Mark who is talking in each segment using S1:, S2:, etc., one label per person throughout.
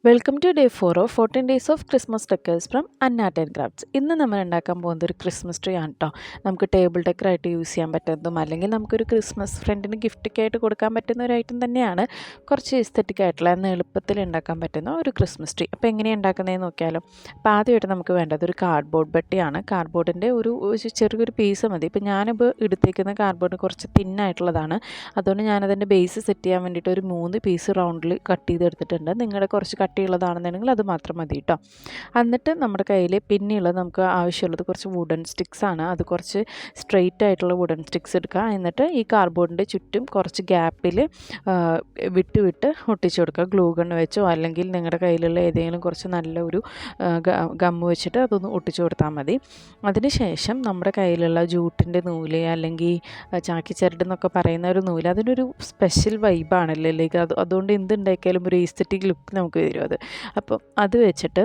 S1: Welcome to day 4 of 14 days of Christmas decors from അന്നാട്ട് and crafts. ഇന്ന് നമ്മൾ ഉണ്ടാക്കാൻ പോകുന്നത് ഒരു ക്രിസ്മസ് ട്രീ ആണ് കേട്ടോ. നമുക്ക് ടേബിൾ ഡെക്കറായിട്ട് യൂസ് ചെയ്യാൻ പറ്റുന്നതും അല്ലെങ്കിൽ നമുക്കൊരു ക്രിസ്മസ് ഫ്രണ്ടിന് ഗിഫ്റ്റൊക്കെ ആയിട്ട് കൊടുക്കാൻ പറ്റുന്ന ഒരു ഐറ്റം തന്നെയാണ്. കുറച്ച് എസ്തെറ്റിക് ആയിട്ടുള്ള എന്നാൽ എളുപ്പത്തിൽ ഉണ്ടാക്കാൻ പറ്റുന്ന ഒരു ക്രിസ്മസ് ട്രീ. അപ്പോൾ എങ്ങനെയാണ് ഉണ്ടാക്കുന്നതെന്ന് നോക്കിയാലോ. അപ്പോൾ ആദ്യമായിട്ട് നമുക്ക് വേണ്ടത് ഒരു കാർഡ്ബോർഡ് ബട്ടിയാണ്. കാർഡ്ബോർഡിൻ്റെ ഒരു ചെറിയൊരു പീസ് മതി. ഇപ്പോൾ ഞാനിപ്പോൾ എടുത്തേക്കുന്ന കാർഡ്ബോർഡ് കുറച്ച് തിന്നായിട്ടുള്ളതാണ്. അതുകൊണ്ട് ഞാനതിൻ്റെ ബേസ് സെറ്റ് ചെയ്യാൻ വേണ്ടിയിട്ട് ഒരു 3 പീസ് റൗണ്ടിൽ കട്ട് ചെയ്തെടുത്തിട്ടുണ്ട്. നിങ്ങളുടെ കുറച്ച് കട്ടിയുള്ളതാണെന്നുണ്ടെങ്കിൽ അത് മാത്രം മതി കേട്ടോ. എന്നിട്ട് നമ്മുടെ കയ്യിൽ പിന്നെയുള്ളത് നമുക്ക് ആവശ്യമുള്ളത് കുറച്ച് വുഡൻ സ്റ്റിക്സ് ആണ്. അത് കുറച്ച് സ്ട്രെയിറ്റ് ആയിട്ടുള്ള വുഡൻ സ്റ്റിക്സ് എടുക്കുക. എന്നിട്ട് ഈ കാർഡ്ബോർഡിൻ്റെ ചുറ്റും കുറച്ച് ഗ്യാപ്പിൽ വിട്ട് വിട്ട് ഒട്ടിച്ചു കൊടുക്കുക. ഗ്ലൂ ഗൺ വെച്ചോ അല്ലെങ്കിൽ നിങ്ങളുടെ കയ്യിലുള്ള ഏതെങ്കിലും കുറച്ച് നല്ല ഒരു ഗമ്മ് വെച്ചിട്ട് അതൊന്ന് ഒട്ടിച്ചു കൊടുത്താൽ മതി. അതിന് ശേഷം നമ്മുടെ കയ്യിലുള്ള ജൂട്ടിൻ്റെ നൂല് അല്ലെങ്കിൽ ചാക്കിച്ചരട് എന്നൊക്കെ പറയുന്ന ഒരു നൂല്, അതിനൊരു സ്പെഷ്യൽ വൈബാണല്ലോ. ലൈക്ക് അതുകൊണ്ട് എന്തുണ്ടാക്കിയാലും ഒരു ഈസ്തറ്റിക് ലുക്ക് നമുക്ക് തരും അത്. അപ്പം അത് വെച്ചിട്ട്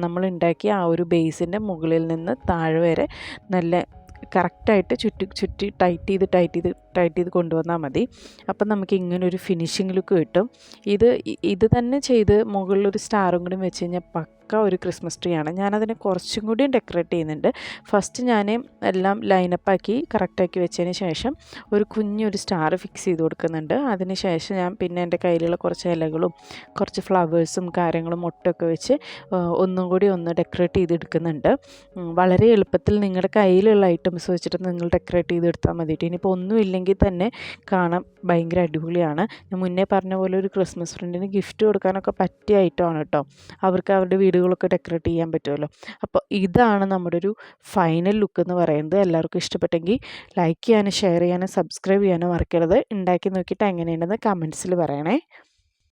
S1: നമ്മൾ ഉണ്ടാക്കിയ ആ ഒരു ബേസിൻ്റെ മുകളിൽ നിന്ന് താഴെ വരെ നല്ല കറക്റ്റായിട്ട് ചുറ്റി ടൈറ്റ് ചെയ്ത് കൊണ്ടുവന്നാൽ മതി. അപ്പം നമുക്ക് ഇങ്ങനെ ഒരു ഫിനിഷിംഗ് ലുക്ക് കിട്ടും. ഇത് തന്നെ ചെയ്ത് മുകളിലൊരു സ്റ്റാറും കൂടി വെച്ച് കഴിഞ്ഞാൽ പക്ക ഒരു ക്രിസ്മസ് ട്രീ ആണ്. ഞാനതിനെ കുറച്ചും കൂടി ഡെക്കറേറ്റ് ചെയ്യുന്നുണ്ട്. ഫസ്റ്റ് ഞാൻ എല്ലാം ലൈനപ്പാക്കി കറക്റ്റാക്കി വെച്ചതിന് ശേഷം ഒരു കുഞ്ഞൊരു സ്റ്റാർ ഫിക്സ് ചെയ്ത് കൊടുക്കുന്നുണ്ട്. അതിന് ശേഷം ഞാൻ പിന്നെ എൻ്റെ കയ്യിലുള്ള കുറച്ച് ഇലകളും കുറച്ച് ഫ്ലവേഴ്സും കാര്യങ്ങളും ഒട്ടൊക്കെ വെച്ച് ഒന്നും കൂടി ഒന്ന് ഡെക്കറേറ്റ് ചെയ്തെടുക്കുന്നുണ്ട്. വളരെ എളുപ്പത്തിൽ നിങ്ങളുടെ കയ്യിലുള്ള ഐറ്റംസ് വെച്ചിട്ട് നിങ്ങൾ ഡെക്കറേറ്റ് ചെയ്തെടുത്താൽ മതിയിട്ട്. ഇനിയിപ്പോൾ ഒന്നും ഇല്ലെങ്കിൽ തന്നെ കാണാൻ ഭയങ്കര അടിപൊളിയാണ്. ഞാൻ മുന്നേ പറഞ്ഞ പോലെ ഒരു ക്രിസ്മസ് ഫ്രണ്ടിന് ഗിഫ്റ്റ് കൊടുക്കാനൊക്കെ പറ്റിയ ഐറ്റമാണ് കേട്ടോ. അവർക്ക് അവരുടെ വീടുകളൊക്കെ ഡെക്കറേറ്റ് ചെയ്യാൻ പറ്റുമല്ലോ. അപ്പോൾ ഇതാണ് നമ്മുടെ ഒരു ഫൈനൽ ലുക്ക് എന്ന് പറയുന്നത്. എല്ലാവർക്കും ഇഷ്ടപ്പെട്ടെങ്കിൽ ലൈക്ക് ചെയ്യാനും ഷെയർ ചെയ്യാനും സബ്സ്ക്രൈബ് ചെയ്യാനും മറക്കരുത്. ഉണ്ടാക്കി നോക്കിയിട്ട് എങ്ങനെയുണ്ടെന്ന് കമൻസിൽ പറയണേ.